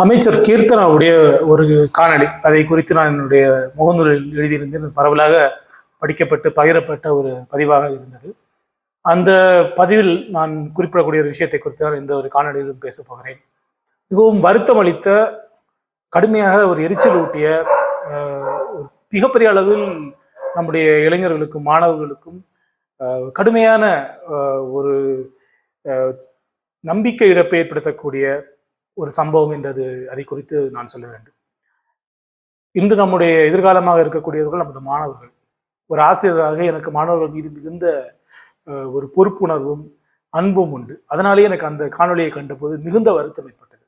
அமைச்சர் கீர்த்தனாவுடைய ஒரு காணொளி, அதை குறித்து நான் என்னுடைய முகநூலில் எழுதியிருந்தேன். பரவலாக படிக்கப்பட்டு பகிரப்பட்ட ஒரு பதிவாக இருந்தது. அந்த பதிவில் நான் குறிப்பிடக்கூடிய ஒரு விஷயத்தை குறித்து தான் இந்த ஒரு காணொலியிலும் பேசப் போகிறேன். மிகவும் வருத்தம் அளித்த, கடுமையாக ஒரு எரிச்சல் ஊட்டிய, மிகப்பெரிய அளவில் நம்முடைய இளைஞர்களுக்கும் மாணவர்களுக்கும் கடுமையான ஒரு நம்பிக்கை இழப்பை ஏற்படுத்தக்கூடிய ஒரு சம்பவம் என்றது அதை குறித்து நான் சொல்ல வேண்டும். இன்று நம்முடைய எதிர்காலமாக இருக்கக்கூடியவர்கள் நமது மாணவர்கள். ஒரு ஆசிரியராக எனக்கு மாணவர்கள் மீது மிகுந்த ஒரு பொறுப்புணர்வும் அன்பும் உண்டு. அதனாலேயே எனக்கு அந்த காணொலியை கண்டபோது மிகுந்த வருத்தம் ஏற்பட்டது.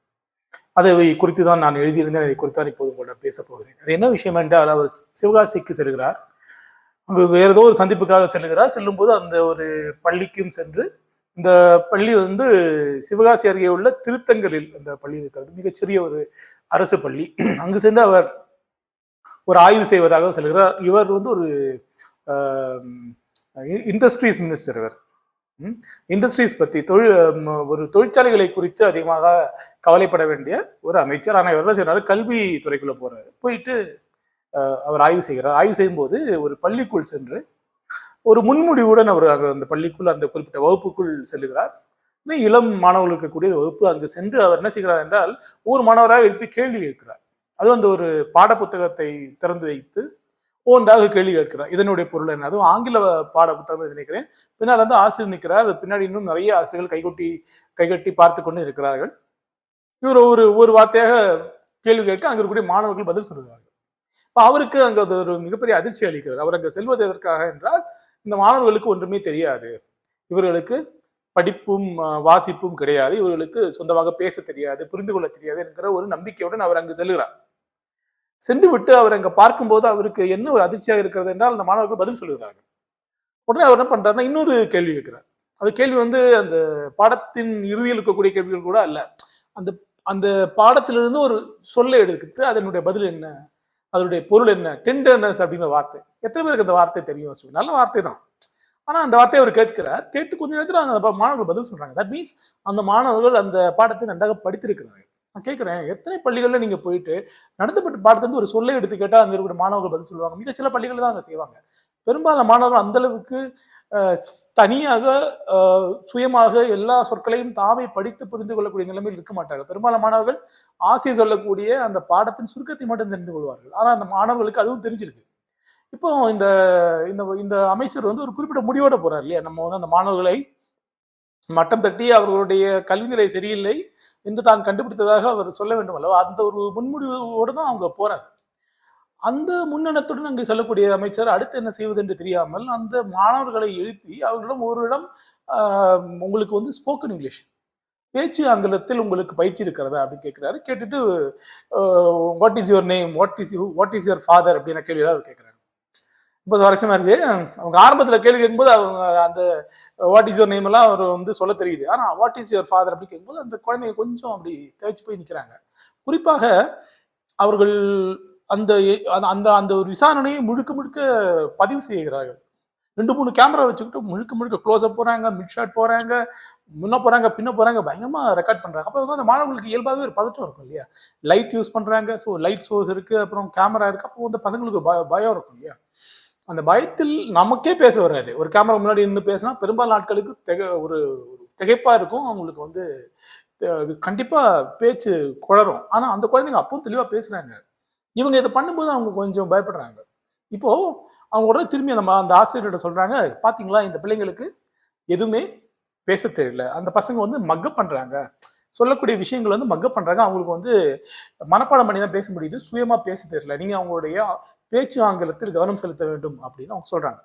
அதை குறித்து தான் நான் எழுதியிருந்தேன். அதை குறித்து தான் இப்போது உங்களிடம் பேசப் போகிறேன். அது என்ன விஷயம் என்றால், அவர் சிவகாசிக்கு செல்கிறார். அங்கு வேற ஏதோ ஒரு சந்திப்புக்காக செல்கிறார். செல்லும்போது அந்த ஒரு பள்ளிக்கும் சென்று, இந்த பள்ளி சிவகாசி அருகே உள்ள திருத்தங்கலில் அந்த பள்ளி இருக்கிறது. மிகச்சிறிய ஒரு அரசு பள்ளி. அங்கு சென்று அவர் ஒரு ஆய்வு செய்வதாக செல்கிறார். இவர் ஒரு இண்டஸ்ட்ரீஸ் மினிஸ்டர். இவர் இண்டஸ்ட்ரீஸ் பத்தி ஒரு தொழிற்சாலைகளை குறித்து அதிகமாக கவலைப்பட வேண்டிய ஒரு அமைச்சர். ஆனால் இவர் என்ன செய்யறாரு, கல்வி துறைக்குள்ள போறாரு. போயிட்டு அவர் ஆய்வு செய்கிறார். ஆய்வு செய்யும் போது ஒரு பள்ளிக்குள் சென்று ஒரு முன்முடிவுடன் அவர் அந்த பள்ளிக்குள், அந்த குறிப்பிட்ட வகுப்புக்குள் செல்லுகிறார். இளம் மாணவர்களுக்கு கூடிய வகுப்பு. அங்கு சென்று அவர் என்ன செய்கிறார் என்றால், ஒவ்வொரு மாணவராக எழுப்பி கேள்வி கேட்கிறார். அது ஒரு பாட புத்தகத்தை திறந்து வைத்து ஒன்றாக கேள்வி கேட்கிறார். இதனுடைய பொருள் என்ன? அதுவும் ஆங்கில பாட புத்தகம் நினைக்கிறேன். பின்னால் ஆசிரியர் நிற்கிறார். பின்னாடி இன்னும் நிறைய ஆசிரியர்கள் கைகட்டி பார்த்து கொண்டு இருக்கிறார்கள். இவர் ஒரு வார்த்தையாக கேள்வி கேட்க அங்க இருக்கக்கூடிய மாணவர்கள் பதில் சொல்லுகிறார்கள். அவருக்கு அங்க அது ஒரு மிகப்பெரிய அதிர்ச்சி அளிக்கிறது. அவர் அங்க செல்வது எதற்காக என்றால், இந்த மாணவர்களுக்கு ஒன்றுமே தெரியாது, இவர்களுக்கு படிப்பும் வாசிப்பும் கிடையாது, இவர்களுக்கு சொந்தமாக பேச தெரியாது, புரிந்து கொள்ள தெரியாது என்கிற ஒரு நம்பிக்கையுடன் அவர் அங்கு செல்கிறார். சென்று விட்டு அவர் அங்க பார்க்கும்போது அவருக்கு என்ன ஒரு அதிர்ச்சியாக இருக்கிறது என்றால், அந்த மாணவர்கள் பதில் சொல்லுகிறார்கள். உடனே அவர் என்ன பண்றாருன்னா, இன்னொரு கேள்வி கேட்கிறார். அந்த கேள்வி அந்த பாடத்தின் இறுதியில் இருக்கக்கூடிய கேள்விகள் கூட அல்ல. அந்த அந்த பாடத்திலிருந்து ஒரு சொல்லை எடுத்து அதனுடைய பதில் என்ன, அதனுடைய பொருள் என்ன, டெண்டர்னஸ் அப்படிங்கிற வார்த்தை. எத்தனை பேருக்கு அந்த வார்த்தை தெரியும்? நல்ல வார்த்தை தான். ஆனா அந்த வார்த்தையை அவர் கேட்கிறார். கேட்டு கொஞ்ச நேரத்தில் அந்த மாணவர்கள் பதில் சொல்றாங்க. தட் மீன்ஸ் அந்த மாணவர்கள் அந்த பாடத்தை நன்றாக படித்திருக்கிறாங்க. நான் கேட்கிறேன், எத்தனை பள்ளிகள்ல நீங்க போயிட்டு நடத்தப்பட்ட பாடத்தை ஒரு சொல்லை எடுத்து கேட்டா அங்க இருக்கிற மாணவர்கள் பதில் சொல்லுவாங்க? மிக சில பள்ளிகள் தான் அங்க செய்வாங்க. பெரும்பாலான மாணவர்கள் அந்த அளவுக்கு தனியாக சுயமாக எல்லா சொற்களையும் தாமே படித்து புரிந்து கொள்ளக்கூடிய நிலைமையில் இருக்க மாட்டார்கள். பெரும்பாலான மாணவர்கள் ஆசிரியர் சொல்லக்கூடிய அந்த பாடத்தின் சுருக்கத்தை மட்டும் தெரிந்து கொள்வார்கள். ஆனா அந்த மாணவர்களுக்கு அதுவும் தெரிஞ்சிருக்கு. இப்போ இந்த இந்த அமைச்சர் ஒரு குறிப்பிட்ட முடிவோட போறார் இல்லையா? நம்ம அந்த மாணவர்களை மட்டம் தட்டி அவர்களுடைய கல்வி நிலை சரியில்லை என்று தான் கண்டுபிடித்ததாக அவர் சொல்ல வேண்டும் அல்லவா? அந்த ஒரு முன்முடிவோடு தான் அவங்க போறாங்க. அந்த முன்னெண்ணத்துடன் அங்கு செல்லக்கூடிய அமைச்சர் அடுத்து என்ன செய்வது என்று தெரியாமல் அந்த மாணவர்களை எழுப்பி அவர்களிடம் உங்களுக்கு ஸ்போக்கன் இங்கிலீஷ், பேச்சு ஆங்கிலத்தில் உங்களுக்கு பயிற்சி இருக்கிறதா அப்படின்னு கேட்கிறாரு. கேட்டுட்டு what is your name, what is your father அப்படின்னு கேள்வியாக அவர் கேட்கிறாங்க. ரொம்ப சுவாரஸ்யமா இருக்கு. அவங்க ஆரம்பத்தில் கேள்வி கேட்கும்போது அவங்க அந்த வாட் இஸ் யுவர் நேம் எல்லாம் அவர் சொல்ல தெரியுது. ஆனா வாட் இஸ் யுவர் ஃபாதர் அப்படின்னு கேட்கும்போது அந்த குழந்தைங்க கொஞ்சம் அப்படி தேய்ச்சி போய் நிற்கிறாங்க. குறிப்பாக அவர்கள் அந்த அந்த அந்த ஒரு விசாரணையை முழுக்க முழுக்க பதிவு செய்கிறார்கள். 2-3 கேமரா வச்சுக்கிட்டு முழுக்க முழுக்க க்ளோஸ் அப் போறாங்க, மிட் ஷாட் போறாங்க, முன்ன போறாங்க, பின்ன போறாங்க, பயங்கரமா ரெக்கார்ட் பண்றாங்க. அப்போ அந்த மாணவர்களுக்கு இயல்பாகவே ஒரு பதட்டம் இருக்கும் இல்லையா? லைட் யூஸ் பண்றாங்க, ஸோ லைட் சோர்ஸ் இருக்கு, அப்புறம் கேமரா இருக்கு. அப்போ பசங்களுக்கு பயம் இருக்கும் இல்லையா? அந்த பயத்தில் நமக்கே பேச வராது. ஒரு கேமரா முன்னாடி நின்று பேசினா பெரும்பாலான நாட்களுக்கு ஒரு திகைப்பா இருக்கும். அவங்களுக்கு கண்டிப்பா பேச்சு குளரும். ஆனா அந்த குழந்தைங்க அப்பவும் தெளிவா பேசுறாங்க. இவங்க இதை பண்ணும்போது அவங்க கொஞ்சம் பயப்படுறாங்க. இப்போ அவங்க உடனே திரும்பி அந்த ஆசிரியர்கிட்ட சொல்றாங்க, பாத்தீங்களா இந்த பிள்ளைங்களுக்கு எதுவுமே பேச தெரியல, அந்த பசங்க மக்கப் பண்றாங்க, சொல்லக்கூடிய விஷயங்கள் மக்கப் பண்றாங்க, அவங்களுக்கு மனப்பாடம் பண்ணி தான் பேச முடியுது, சுயமா பேச தெரியல, நீங்க அவங்களுடைய பேச்சு ஆங்கிலத்தில் கவனம் செலுத்த வேண்டும் அப்படின்னு அவங்க சொல்றாங்க.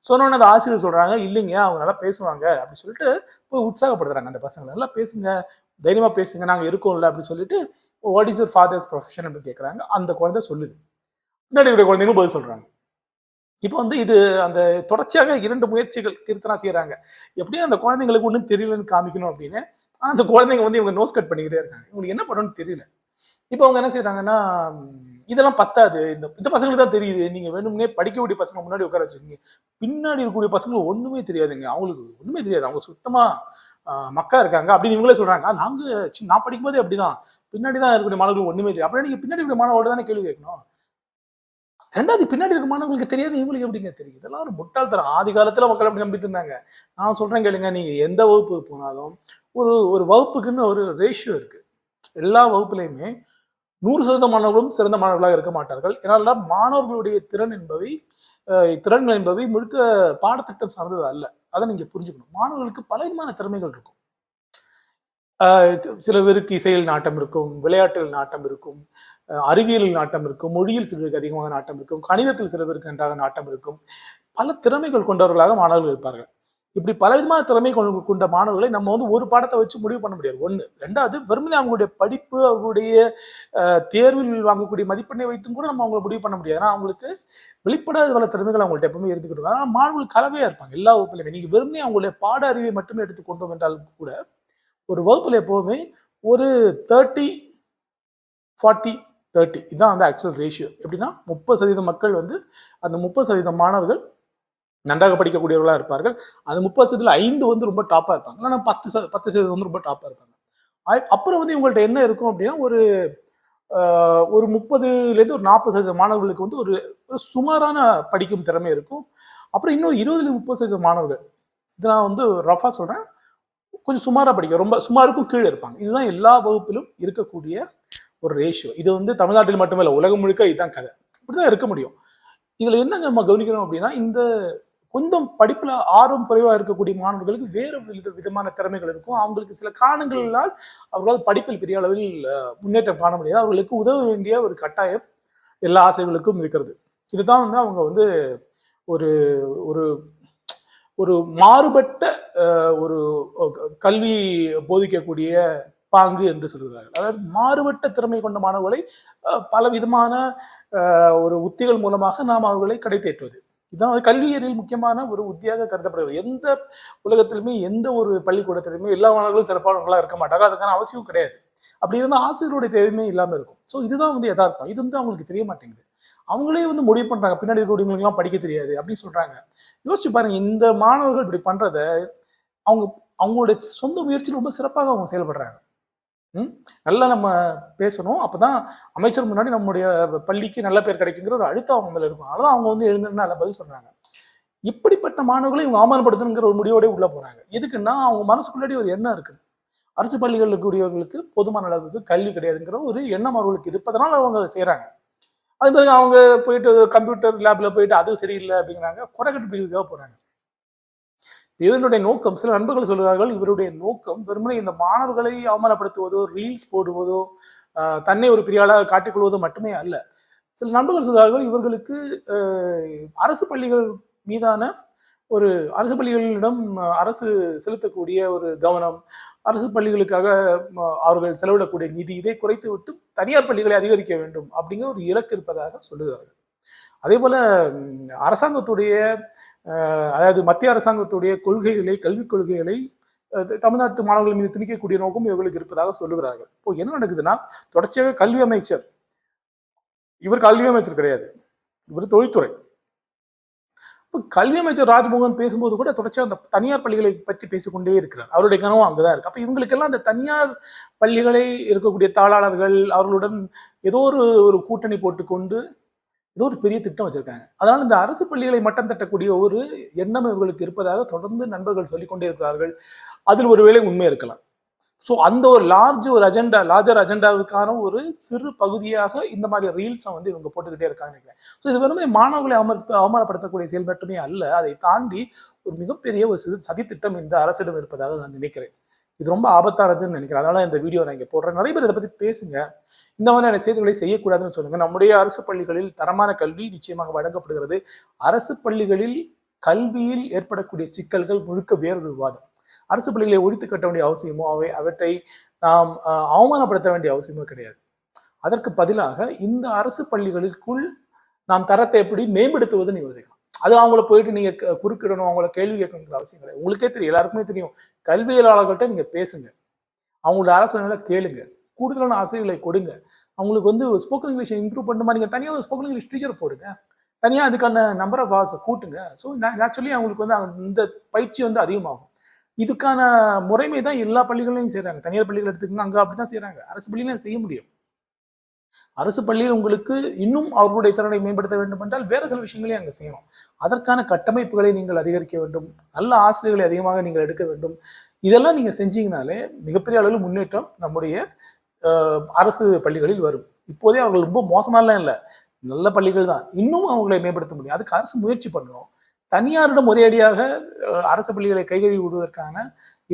சொன்னோன்னு அந்த ஆசிரியர் சொல்றாங்க, இல்லைங்க அவங்க நல்லா பேசுவாங்க அப்படின்னு சொல்லிட்டு போய் உற்சாகப்படுத்துறாங்க. அந்த பசங்களை நல்லா பேசுங்க, தைரியமா பேசுங்க, நாங்க இருக்கோம்ல அப்படின்னு சொல்லிட்டு what is your father's profession அப்படின்னு கேட்குறாங்க. அந்த குழந்தை சொல்லுது. முன்னாடி குழந்தைங்களும் பதில் சொல்றாங்க. இப்போ இது அந்த தொடர்ச்சியாக 2 முயற்சிகள் கீர்த்தனா செய்யறாங்க. எப்படியும் அந்த குழந்தைங்களுக்கு ஒன்றும் தெரியலன்னு காமிக்கணும் அப்படின்னு. ஆனால் அந்த குழந்தைங்க இவங்க நோஸ் கட் பண்ணிக்கிட்டே இருக்காங்க. இவங்களுக்கு என்ன பண்ணணும்னு தெரியல. இப்போ அவங்க என்ன செய்யறாங்கன்னா, இதெல்லாம் பத்தாது, இந்த பசங்களுக்கு தான் தெரியுது, நீங்க வேணும்னே படிக்கக்கூடிய பசங்க முன்னாடி உட்கார வச்சிருக்கீங்க, பின்னாடி இருக்கக்கூடிய பசங்களுக்கு ஒண்ணுமே தெரியாதுங்க, அவங்களுக்கு ஒண்ணுமே தெரியாது, அவங்க சுத்தமா மக்கா இருக்காங்க அப்படின்னு இவங்களே சொல்றாங்க. நாங்க நான் படிக்கும்போதே அப்படிதான், பின்னாடி தான் இருக்கக்கூடிய மாணவர்கள் ஒண்ணுமே தெரியும். அப்படின்னா நீங்க பின்னாடி இருக்கிற மாணவர்களோட தானே கேள்வி கேட்கணும். ரெண்டாவது பின்னாடி இருக்க மாணவர்களுக்கு தெரியாது, இவங்களுக்கு எப்படிங்க தெரியும்? இதெல்லாம் ஒரு முட்டாள்தனம். ஆதி காலத்துல மக்கள் அப்படி நம்பிட்டு இருந்தாங்க. நான் சொல்றேன் கேளுங்க, நீங்க எந்த வகுப்புக்கு போனாலும் ஒரு ஒரு வகுப்புக்குன்னு ஒரு ரேஷியோ இருக்கு. எல்லா வகுப்புலையுமே 100% மாணவர்களும் சிறந்த மாணவர்களாக இருக்க மாட்டார்கள். ஏன்னா மாணவர்களுடைய திறன்கள் என்பவை முழுக்க பாடத்திட்டம் சார்ந்தது அல்ல. அதை நீங்க புரிஞ்சுக்கணும். மாணவர்களுக்கு பலவிதமான திறமைகள் இருக்கும். சில பேருக்கு இசையில் நாட்டம் இருக்கும், விளையாட்டில் நாட்டம் இருக்கும், அறிவியலில் நாட்டம் இருக்கும், மொழியில் சிலருக்கு அதிகமாக நாட்டம் இருக்கும், கணிதத்தில் சில பேருக்கு நன்றாக நாட்டம் இருக்கும். பல திறமைகள் கொண்டவர்களாக மாணவர்கள் இருப்பார்கள். இப்படி பலவிதமான திறமை கொண்ட மாணவர்களை நம்ம வந்து ஒரு பாடத்தை வச்சு முடிவு பண்ண முடியாது. ஒண்ணு. ரெண்டாவது, வெறுமனே அவங்களுடைய படிப்பு, அவங்களுடைய தேர்வில் வாங்கக்கூடிய மதிப்பெண்ணை வைத்தும் கூட நம்ம அவங்களை முடிவு பண்ண முடியாது. ஏன்னா அவங்களுக்கு வெளிப்படாத பல திறமைகள் அவங்கள்ட்ட எப்பவுமே இருந்துக்கிட்டு இருக்கும். ஆனால் மாணவர்கள் கலவையா இருப்பாங்க எல்லா வகுப்புலையுமே. நீங்க வெறுமனே அவங்களுடைய பாட அறிவை மட்டுமே எடுத்துக்கொண்டோம் என்றாலும் கூட ஒரு வகுப்புல எப்பவுமே ஒரு 30, 40, 30 இதுதான் வந்து ஆக்சுவல் ரேஷியோ. எப்படின்னா 30% மக்கள் வந்து அந்த 30% மாணவர்கள் நன்றாக படிக்கக்கூடியவர்களா இருப்பார்கள். அந்த 30%ல 5 வந்து ரொம்ப டாப்பா இருப்பாங்க. இல்லைன்னா 10% வந்து ரொம்ப டாப்பா இருப்பாங்க. அப்புறம் வந்து இவங்கள்ட்ட என்ன இருக்கும் அப்படின்னா ஒரு 30லேருந்து ஒரு 40% மாணவர்களுக்கு வந்து ஒரு சுமாரான படிக்கும் திறமை இருக்கும். அப்புறம் இன்னும் 20லேருந்து 30% மாணவர்கள், இது நான் வந்து ரஃபா சொல்றேன், கொஞ்சம் சுமாரா படிக்க, ரொம்ப சுமாருக்கும் கீழே இருப்பாங்க. இதுதான் எல்லா வகுப்பிலும் இருக்கக்கூடிய ஒரு ரேஷியோ. இது வந்து தமிழ்நாட்டில் மட்டுமே இல்லை, உலகம் முழுக்க இதுதான் கதை. இப்படிதான் இருக்க முடியும். இதுல என்ன நம்ம கவனிக்கணும் அப்படின்னா, இந்த கொஞ்சம் படிப்புல ஆர்வம் குறைவா இருக்கக்கூடிய மாணவர்களுக்கு வேறு விதமான திறமைகள் இருக்கும். அவங்களுக்கு சில காரணங்களால் அவர்களால் படிப்பில் பெரிய அளவில் முன்னேற்றம் காண முடியாது. அவர்களுக்கு உதவ வேண்டிய ஒரு கட்டாயம் எல்லா ஆசிரியர்களுக்கும் இருக்கிறது. இதுதான் வந்து அவங்க வந்து ஒரு ஒரு ஒரு மாறுபட்ட ஒரு கல்வி போதிக்கக்கூடிய பாங்கு என்று சொல்கிறார்கள். அதாவது மாறுபட்ட திறமை கொண்ட மாணவர்களை பல விதமான ஒரு உத்திகள் மூலமாக நாம் அவர்களை கடை தேற்றுவது. இதுதான் கல்வியறில் முக்கியமான ஒரு உத்தியாக கருதப்படுகிறது. எந்த உலகத்திலுமே எந்த ஒரு பள்ளிக்கூடத்திலுமே எல்லா மாணவர்களும் சிறப்பானவர்களா இருக்க மாட்டாங்க. அதுக்கான அவசியம் கிடையாது. அப்படி இருந்தால் ஆசிரியருடைய தேவையுமே இல்லாம இருக்கும். ஸோ இதுதான் வந்து யதார்த்தம். இது வந்து அவங்களுக்கு தெரிய மாட்டேங்குது. அவங்களே வந்து முடிவு பண்றாங்க, பின்னாடி இருக்கக்கூடியவங்களுக்குலாம் படிக்க தெரியாது அப்படின்னு சொல்றாங்க. யோசிச்சு பாருங்க, இந்த மாணவர்கள் இப்படி பண்றத அவங்க அவங்களுடைய சொந்த முயற்சியில் ரொம்ப சிறப்பாக அவங்க செயல்படுறாங்க. நல்லா நம்ம பேசணும், அப்பதான் அமைச்சர் முன்னாடி நம்முடைய பள்ளிக்கு நல்ல பேர் கிடைக்குங்கிற ஒரு அழுத்தம் அவங்க மேல இருக்கும். அதனால அவங்க வந்து எழுந்துன்னு நல்ல பதில் சொல்றாங்க. இப்படிப்பட்ட மாணவர்களை இவங்க அவமானப்படுத்தணுங்கிற ஒரு முடிவோட உள்ள போறாங்க. எதுக்குன்னா அவங்க மனசுக்குள்ளாடி ஒரு எண்ணம் இருக்கு. அரசு பள்ளிகளில் இருக்கக்கூடியவர்களுக்கு போதுமான அளவுக்கு கல்வி கிடையாதுங்கிற ஒரு எண்ணம் அவர்களுக்கு இருப்பதனால அவங்க அதை செய்யறாங்க. அது பிறகு அவங்க போயிட்டு கம்ப்யூட்டர் லேப்ல போயிட்டு அது சரியில்லை அப்படிங்கிறாங்க, குறை கண்டுபிடிக்கிறதுக்காக போறாங்க. இவருடைய நோக்கம், சில நண்பர்கள் சொல்கிறார்கள், இவருடைய நோக்கம் வெறுமனே இந்த மாணவர்களை அவமானப்படுத்துவதோ, ரீல்ஸ் போடுவதோ, தன்னை ஒரு பெரிய ஆளாக காட்டிக்கொள்வதோ மட்டுமே அல்ல. சில நண்பர்கள் சொல்கிறார்கள், இவர்களுக்கு அரசு பள்ளிகள் மீதான ஒரு அரசு பள்ளிகளிடம் அரசு செலுத்தக்கூடிய ஒரு கவனம், அரசு பள்ளிகளுக்காக அவர்கள் செலவிடக்கூடிய நிதி, இதை குறைத்து விட்டு தனியார் பள்ளிகளை அதிகரிக்க வேண்டும் அப்படிங்கிற ஒரு இலக்கு இருப்பதாக சொல்லுகிறார்கள். அதே போல அரசாங்கத்துடைய அதாவது மத்திய அரசாங்கத்துடைய கொள்கைகளை, கல்விக் கொள்கைகளை தமிழ்நாட்டு மாணவர்கள் மீது திணிக்கக்கூடிய நோக்கம் இவர்களுக்கு இருப்பதாக சொல்லுகிறார்கள். இப்போ என்ன நடக்குதுன்னா, தொடர்ச்சியாக கல்வி அமைச்சர், இவர் கல்வி அமைச்சர் கிடையாது, இவர் தொழில்துறை. இப்போ கல்வி அமைச்சர் ராஜ்மோகன் பேசும்போது கூட தொடர்ச்சியாக அந்த தனியார் பள்ளிகளை பற்றி பேசிக்கொண்டே இருக்கிறார். அவருடைய கனவும் அங்கதான் இருக்கு. அப்ப இவங்களுக்கெல்லாம் அந்த தனியார் பள்ளிகளை இருக்கக்கூடிய தாளாளர்கள் அவர்களுடன் ஏதோ ஒரு கூட்டணி போட்டுக்கொண்டு ஏதோ ஒரு பெரிய திட்டம் வச்சிருக்காங்க. அதனால இந்த அரசு பள்ளிகளை மட்டம் தட்டக்கூடிய ஒரு எண்ணம் இவர்களுக்கு இருப்பதாக தொடர்ந்து நண்பர்கள் சொல்லிக்கொண்டே இருக்கிறார்கள். அதில் ஒருவேளை உண்மை இருக்கலாம். ஸோ அந்த ஒரு லார்ஜர் அஜெண்டாவுக்கான ஒரு சிறு பகுதியாக இந்த மாதிரி ரீல்ஸை வந்து இவங்க போட்டுக்கிட்டே இருக்காங்க நினைக்கிறேன். ஸோ இது வெறுமே மாணவர்களை அவமானப்படுத்தக்கூடிய செயல் மட்டுமே அல்ல, அதை தாண்டி ஒரு மிகப்பெரிய ஒரு சதித்திட்டம் இந்த அரசிடம் இருப்பதாக நான் நினைக்கிறேன். இது ரொம்ப ஆபத்தானதுன்னு நினைக்கிறேன். அதனால இந்த வீடியோ நான் இங்கே போடுறேன். நிறைய பேர் இதை பற்றி பேசுங்க. இந்த மாதிரியான செய்திகளை செய்யக்கூடாதுன்னு சொல்லுங்க. நம்முடைய அரசு பள்ளிகளில் தரமான கல்வி நிச்சயமாக வழங்கப்படுகிறது. அரசு பள்ளிகளில் கல்வியில் ஏற்படக்கூடிய சிக்கல்கள் முழுக்க வேறொரு விவாதம். அரசு பள்ளிகளை ஒழித்து கட்ட வேண்டிய அவசியமோ அவற்றை நாம் அவமானப்படுத்த வேண்டிய அவசியமோ கிடையாது. அதற்கு பதிலாக இந்த அரசு பள்ளிகளுக்குள் நாம் தரத்தை எப்படி மேம்படுத்துவதுன்னு யோசிக்கலாம். அது அவங்கள போயிட்டு நீங்க குறுக்கிடணும், அவங்கள கேள்வி கேட்கணுங்கிற அவசியம் கிடையாது. உங்களுக்கே தெரியும், எல்லாருக்குமே தெரியும், கல்வியலாளர்கள்ட்ட நீங்க பேசுங்க, அவங்களோட ஆலோசனைகளை கேளுங்க, கூடுதலான ஆசிரியர்களை கொடுங்க. அவங்களுக்கு வந்து ஸ்போக்கன் இங்கிலீஷ் இம்ப்ரூவ் பண்ணுமா, நீங்க தனியாக ஸ்போக்கன் இங்கிலீஷ் டீச்சர் போடுங்க, தனியாக அதுக்கான நம்பர் ஆஃப் ஹவர்ஸ் கூட்டுங்க. ஸோ நேச்சுரலி அவங்களுக்கு வந்து இந்த பயிற்சி வந்து அதிகமாகும். இதுக்கான முறைமை தான் எல்லா பள்ளிகளையும் செய்றாங்க. தனியார் பள்ளிகள் எடுத்துக்கோங்க, அங்க அப்படிதான் செய்றாங்க. அரசு பள்ளியில செய்ய முடியும். அரசு பள்ளியில் உங்களுக்கு இன்னும் அவர்களுடைய திறனை மேம்படுத்த வேண்டும் என்றால் வேற சில விஷயங்களையும் அங்க செய்யணும். அதற்கான கட்டமைப்புகளை நீங்கள் அதிகரிக்க வேண்டும். நல்ல ஆசிரியர்களை அதிகமாக நீங்கள் எடுக்க வேண்டும். இதெல்லாம் நீங்க செஞ்சீங்கனாலே மிகப்பெரிய அளவில் முன்னேற்றம் நம்முடைய அரசு பள்ளிகளில் வரும். இப்போதே அவர்கள் ரொம்ப மோசமாலாம் இல்ல. நல்ல பள்ளிகள் தான். இன்னும் அவங்களை மேம்படுத்த முடியும். அதுக்கு அரசு முயற்சி பண்ணணும். தனியாரிடம் ஒரேடியாக அரசு பள்ளிகளை கைகழுவி விடுவதற்கான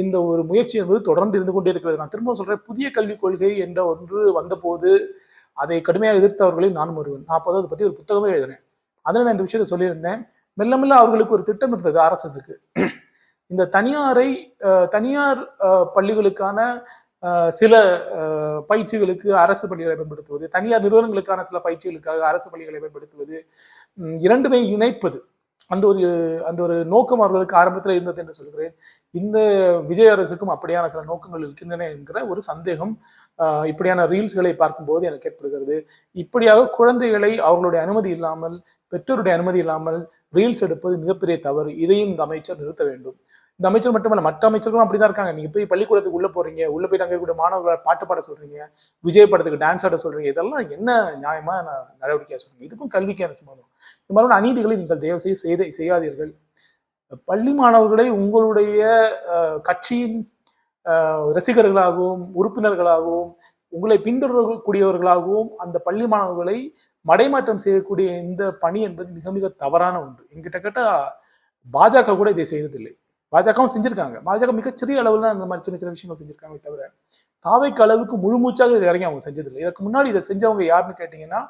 இந்த ஒரு முயற்சி என்பது தொடர்ந்து இருந்து கொண்டே இருக்கிறது. நான் திரும்ப சொல்றேன், புதிய கல்விக் கொள்கை என்ற ஒன்று வந்தபோது அதை கடுமையாக எதிர்த்தவர்களில் நானும் ஒருவன். நான் அப்போது அதை பத்தி ஒரு புத்தகமே எழுதினேன். அதில் நான் இந்த விஷயத்தை சொல்லியிருந்தேன். மெல்ல மெல்ல அவர்களுக்கு ஒரு திட்டம் இருந்தது ஆர்எஸ்எஸ்க்கு. இந்த தனியார் பள்ளிகளுக்கான சில பயிற்சிகளுக்கு அரசு பள்ளிகளை பயன்படுத்துவது, தனியார் நிறுவனங்களுக்கான சில பயிற்சிகளுக்காக அரசு பள்ளிகளை பயன்படுத்துவது, இரண்டுமே இணைப்பது. அந்த ஒரு நோக்கம் அவர்களுக்கு ஆரம்பத்தில் இருந்தது என்று சொல்கிறேன். இந்த விஜய் அரசுக்கும் அப்படியான சில நோக்கங்கள் இருக்கின்றன என்கிற ஒரு சந்தேகம் இப்படியான ரீல்ஸ்களை பார்க்கும்போது எனக்கு ஏற்படுகிறது. இப்படியாக குழந்தைகளை அவர்களுடைய அனுமதி இல்லாமல், பெற்றோருடைய அனுமதி இல்லாமல் ரீல்ஸ் எடுப்பது மிகப்பெரிய தவறு. இதையும் இந்த அமைச்சர் நிறுத்த வேண்டும். இந்த அமைச்சர் மட்டுமல்ல, மற்ற அமைச்சர்களும் அப்படிதான் இருக்காங்க. நீங்க போய் பள்ளிக்கூடத்துக்கு உள்ள போறீங்க, உள்ள போயிட்டு அங்க கூட மாணவர்களை பாட்டு பாட சொல்றீங்க, விஜய் படத்துக்கு டான்ஸ் ஆட சொல்றீங்க. இதெல்லாம் என்ன நியாயமா நடவடிக்கையா சொல்றீங்க? இதுக்கும் கல்விக்கு என்ன சம்பந்தம்? இந்த மாதிரியான அநீதிகளை நீங்கள் தயவு செய்யாதீர்கள். பள்ளி மாணவர்களை உங்களுடைய கட்சியின் ரசிகர்களாகவும், உறுப்பினர்களாகவும், உங்களை பின்தொடரக்கூடியவர்களாகவும் அந்த பள்ளி மாணவர்களை மடைமாற்றம் செய்யக்கூடிய இந்த பணி என்பது மிக மிக தவறான ஒன்று. என்கிட்ட கேட்டா பாஜக கூட இதை செய்ததில்லை. பாஜகவும் செஞ்சிருக்காங்க. பாஜக மிகச்சிறிய அளவில் தான் இந்த மாதிரி சின்ன சின்ன விஷயங்கள் செஞ்சிருக்காங்க தவிர தாவைக்கு அளவுக்கு முழுமூச்சாக இதை இறங்கி அவங்க செஞ்சதில்லை. இதற்கு முன்னாடி இதை செஞ்சவங்க யாருன்னு கேட்டீங்கன்னா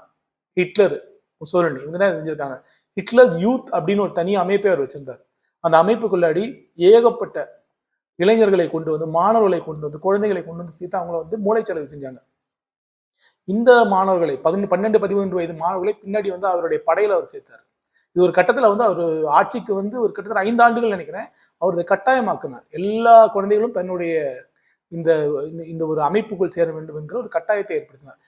ஹிட்லர், முசோலினி இவங்க தான் செஞ்சிருக்காங்க. ஹிட்லர்ஸ் யூத் அப்படின்னு ஒரு தனி அமைப்பை அவர் வச்சிருந்தார். அந்த அமைப்புக்குள்ளாடி ஏகப்பட்ட இளைஞர்களை கொண்டு வந்து, மாணவர்களை கொண்டு வந்து, குழந்தைகளை கொண்டு வந்து சேர்த்து அவங்கள வந்து மூளைச்சலவை செஞ்சாங்க. இந்த மாணவர்களை 12, 13 வயது மாணவர்களை பின்னாடி வந்து அவருடைய படையில அவர் சேர்த்தார். இது ஒரு கட்டத்துல வந்து அவர் ஆட்சிக்கு வந்து ஒரு கிட்டத்தட்ட 5 ஆண்டுகள் நினைக்கிறேன் அவருடைய கட்டாயமாக்குனார். எல்லா குழந்தைகளும் தன்னுடைய இந்த இந்த ஒரு அமைப்புக்குள் சேர வேண்டும் என்கிற ஒரு கட்டாயத்தை ஏற்படுத்தினார்.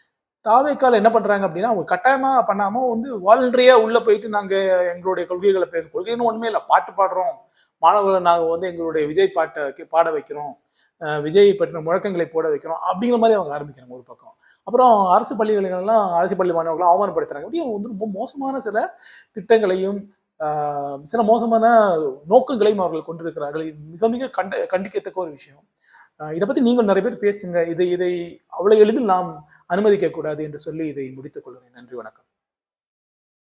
தாவேக்கால என்ன பண்றாங்க அப்படின்னா, அவங்க கட்டாயமா பண்ணாம வந்து வாலண்டரியா உள்ள போயிட்டு நாங்க எங்களுடைய கொள்கைகளை கொள்கைன்னு ஒண்ணுமே இல்லை, பாட்டு பாடுறோம், மாணவர்களை நாங்க வந்து எங்களுடைய விஜய் பாட்டை பாட வைக்கிறோம், விஜய் பற்றின முழக்கங்களை போட வைக்கிறோம் அப்படிங்கிற மாதிரி அவங்க ஆரம்பிக்கிறாங்க ஒரு பக்கம். அப்புறம் அரசு பள்ளிகளெல்லாம் அரசு பள்ளி மாணவர்களை அவமானப்படுத்துறாங்க. அப்படியே வந்து ரொம்ப மோசமான சில திட்டங்களையும் சில மோசமான நோக்கங்களையும் அவர்கள் கொண்டிருக்கிறார்கள். இது மிக மிக கண்டிக்கத்தக்க ஒரு விஷயம். இதை பத்தி நீங்கள் நிறைய பேர் பேசுங்க. இதை அவ்வளவு எளிதில் நாம் அனுமதிக்க கூடாது என்று சொல்லி இதை முடித்துக் கொள்கிறேன். நன்றி, வணக்கம்.